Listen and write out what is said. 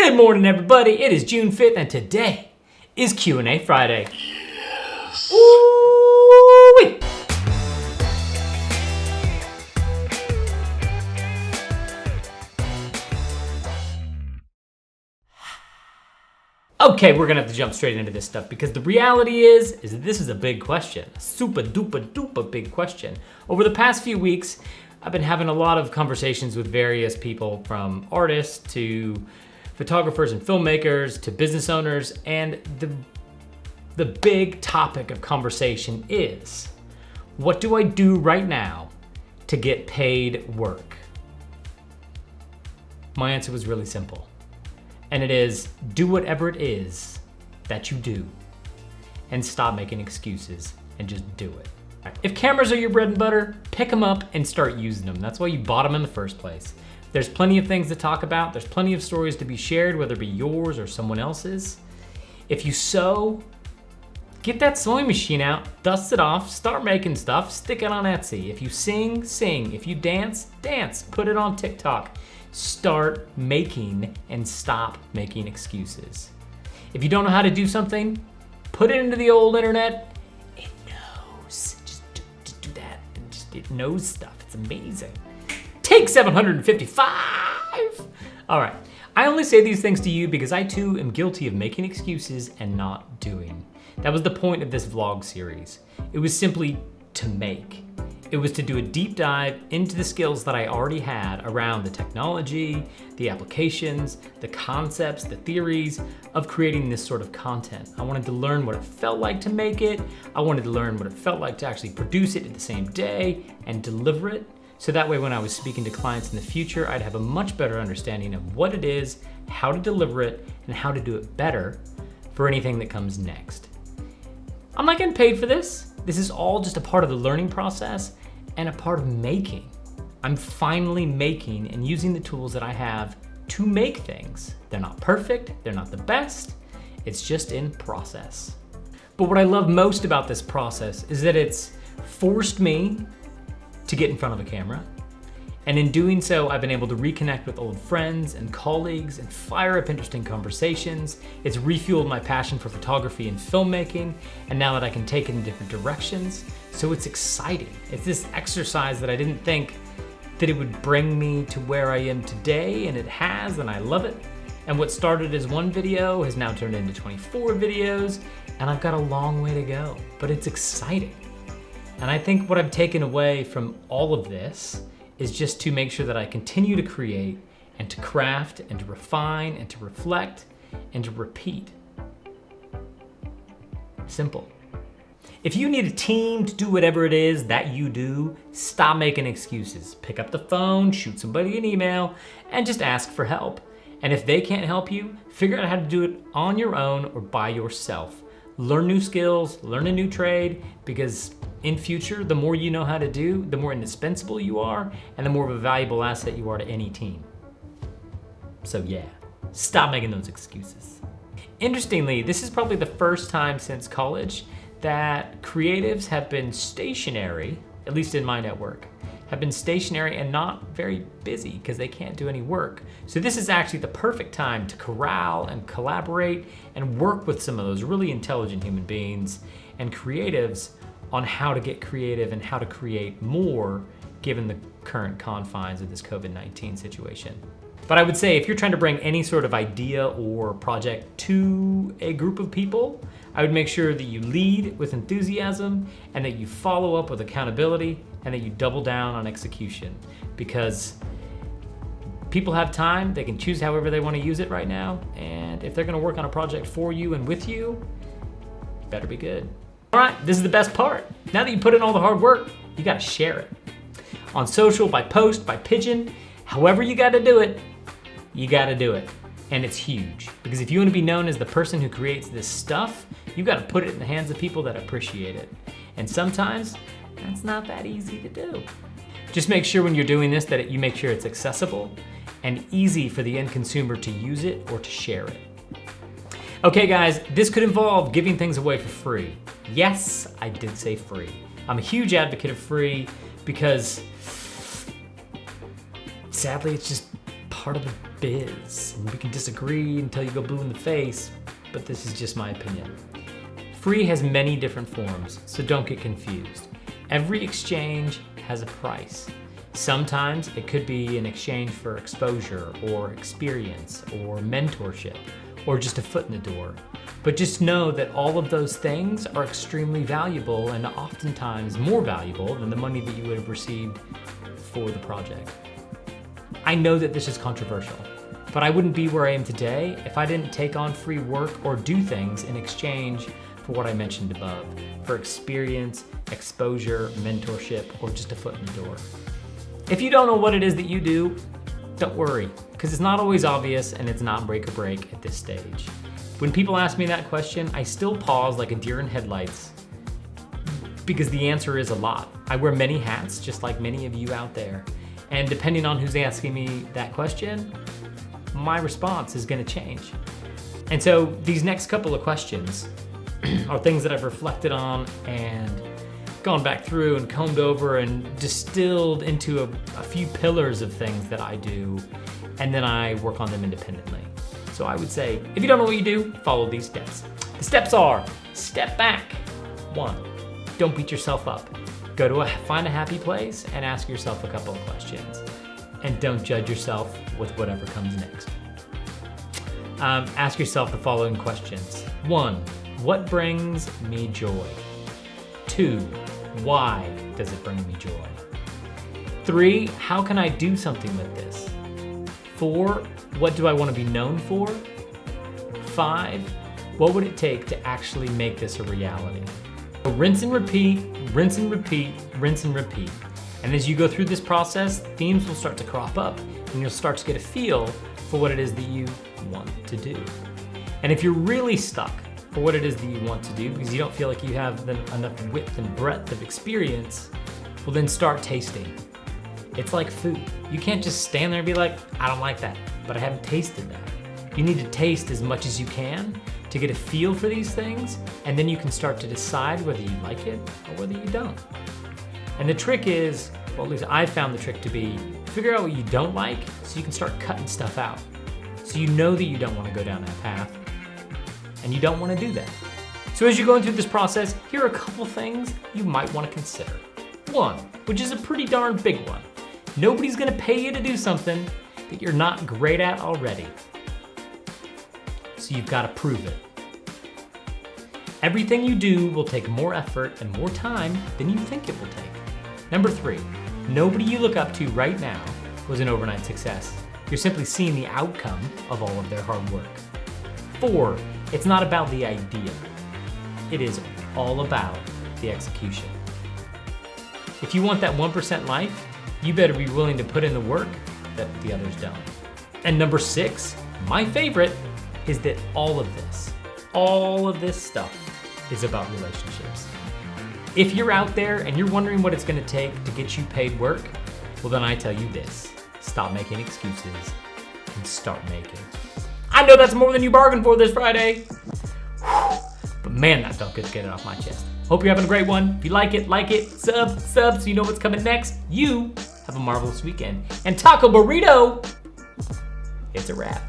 Good morning, everybody. It is June 5th, and today is Q&A Friday. Yes. Ooh-wee. Okay, we're gonna have to jump straight into this stuff because the reality is this is a big question, a super duper duper big question. Over the past few weeks, I've been having a lot of conversations with various people, from artists to photographers and filmmakers to business owners, and the big topic of conversation is, what do I do right now to get paid work? My answer was really simple. And it is, do whatever it is that you do and stop making excuses and just do it. If cameras are your bread and butter, pick them up and start using them. That's why you bought them in the first place. There's plenty of things to talk about. There's plenty of stories to be shared, whether it be yours or someone else's. If you sew, get that sewing machine out, dust it off, start making stuff, stick it on Etsy. If you sing, sing. If you dance, dance. Put it on TikTok. Start making and stop making excuses. If you don't know how to do something, put it into the old internet. It knows. Just do that. It knows stuff. It's amazing. Take 755. All right. I only say these things to you because I too am guilty of making excuses and not doing. That was the point of this vlog series. It was simply to make. It was to do a deep dive into the skills that I already had around the technology, the applications, the concepts, the theories of creating this sort of content. I wanted to learn what it felt like to make it. I wanted to learn what it felt like to actually produce it in the same day and deliver it. So that way when I was speaking to clients in the future, I'd have a much better understanding of what it is, how to deliver it, and how to do it better for anything that comes next. I'm not getting paid for this. This is all just a part of the learning process and a part of making. I'm finally making and using the tools that I have to make things. They're not perfect, they're not the best, it's just in process. But what I love most about this process is that it's forced me to get in front of a camera. And in doing so, I've been able to reconnect with old friends and colleagues and fire up interesting conversations. It's refueled my passion for photography and filmmaking, and now that I can take it in different directions, so it's exciting. It's this exercise that I didn't think that it would bring me to where I am today, and it has, and I love it. And what started as one video has now turned into 24 videos, and I've got a long way to go, but it's exciting. And I think what I've taken away from all of this is just to make sure that I continue to create and to craft and to refine and to reflect and to repeat. Simple. If you need a team to do whatever it is that you do, stop making excuses. Pick up the phone, shoot somebody an email, and just ask for help. And if they can't help you, figure out how to do it on your own or by yourself. Learn new skills, learn a new trade, because in future, the more you know how to do, the more indispensable you are, and the more of a valuable asset you are to any team. So yeah, stop making those excuses. Interestingly, this is probably the first time since college that creatives have been stationary, at least in my network, have been stationary and not very busy because they can't do any work. So this is actually the perfect time to corral and collaborate and work with some of those really intelligent human beings and creatives on how to get creative and how to create more given the current confines of this COVID-19 situation. But I would say if you're trying to bring any sort of idea or project to a group of people, I would make sure that you lead with enthusiasm and that you follow up with accountability and that you double down on execution, because people have time, they can choose however they want to use it right now, and if they're going to work on a project for you and with you, it better be good. All right, this is the best part. Now that you put in all the hard work, you gotta share it. On social, by post, by pigeon, however you gotta do it, you gotta do it. And it's huge, because if you wanna be known as the person who creates this stuff, you gotta put it in the hands of people that appreciate it. And sometimes, that's not that easy to do. Just make sure when you're doing this that you make sure it's accessible and easy for the end consumer to use it or to share it. Okay guys, this could involve giving things away for free. Yes, I did say free. I'm a huge advocate of free because sadly it's just part of the biz, and we can disagree until you go blue in the face, but this is just my opinion. Free has many different forms, so don't get confused. Every exchange has a price. Sometimes it could be an exchange for exposure or experience or mentorship or just a foot in the door. But just know that all of those things are extremely valuable and oftentimes more valuable than the money that you would have received for the project. I know that this is controversial, but I wouldn't be where I am today if I didn't take on free work or do things in exchange for what I mentioned above, for experience, exposure, mentorship, or just a foot in the door. If you don't know what it is that you do, don't worry, because it's not always obvious and it's not break or break at this stage. When people ask me that question, I still pause like a deer in headlights because the answer is a lot. I wear many hats, just like many of you out there. And depending on who's asking me that question, my response is gonna change. And so these next couple of questions are things that I've reflected on and gone back through and combed over and distilled into a few pillars of things that I do, and then I work on them independently. So I would say, if you don't know what you do, follow these steps. The steps are, step back. 1, don't beat yourself up. Find a happy place and ask yourself a couple of questions. And don't judge yourself with whatever comes next. Ask yourself the following questions. 1, what brings me joy? 2, why does it bring me joy? 3, how can I do something with this? 4, what do I want to be known for? 5, what would it take to actually make this a reality? So rinse and repeat, rinse and repeat, rinse and repeat. And as you go through this process, themes will start to crop up and you'll start to get a feel for what it is that you want to do. And if you're really stuck for what it is that you want to do because you don't feel like you have enough width and breadth of experience, well then start tasting. It's like food. You can't just stand there and be like, I don't like that, but I haven't tasted that. You need to taste as much as you can to get a feel for these things, and then you can start to decide whether you like it or whether you don't. And the trick is, well at least I found the trick to be, figure out what you don't like so you can start cutting stuff out. So you know that you don't want to go down that path, and you don't want to do that. So as you're going through this process, here are a couple things you might want to consider. 1, which is a pretty darn big one. Nobody's gonna pay you to do something that you're not great at already. So you've got to prove it. Everything you do will take more effort and more time than you think it will take. Number 3, nobody you look up to right now was an overnight success. You're simply seeing the outcome of all of their hard work. 4, it's not about the idea. It is all about the execution. If you want that 1% life, you better be willing to put in the work that the others don't. And number 6, my favorite, is that all of this stuff is about relationships. If you're out there and you're wondering what it's gonna take to get you paid work, well then I tell you this, stop making excuses and start making. I know that's more than you bargained for this Friday, but man, that felt good to get it off my chest. Hope you're having a great one. If you like it, sub, so you know what's coming next. You have a marvelous weekend. And Taco Burrito, it's a wrap.